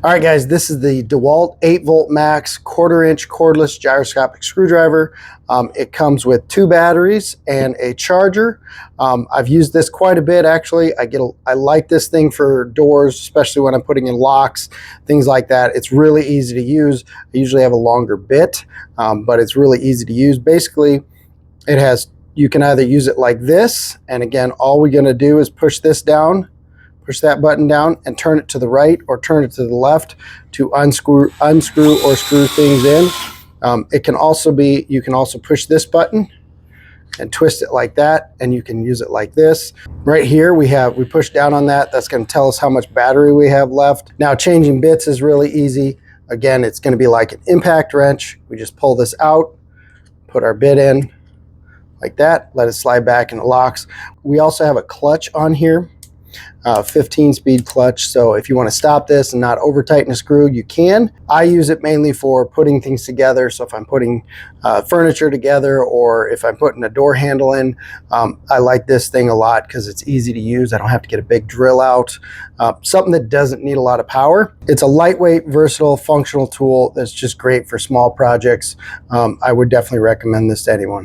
All right, guys, this is the DeWalt 8-volt max 1/4-inch cordless gyroscopic screwdriver. It comes with 2 batteries and a charger. I've used this quite a bit, actually. I like this thing for doors, especially when I'm putting in locks, things like that. It's really easy to use. I usually have a longer bit, but it's really easy to use. Basically, you can either use it like this, and again, all we're going to do is push this down, push that button down and turn it to the right or turn it to the left to unscrew or screw things in. You can also push this button and twist it like that, and you can use it like this. Right here we push down on that. That's going to tell us how much battery we have left. Now changing bits is really easy. Again, it's going to be like an impact wrench. We just pull this out, put our bit in like that, let it slide back and it locks. We also have a clutch on here. 15-speed clutch, so if you want to stop this and not over tighten a screw, you can. I use it mainly for putting things together, so if I'm putting furniture together or if I'm putting a door handle in, I like this thing a lot because it's easy to use. I don't have to get a big drill out. Something that doesn't need a lot of power. It's a lightweight, versatile, functional tool that's just great for small projects. I would definitely recommend this to anyone.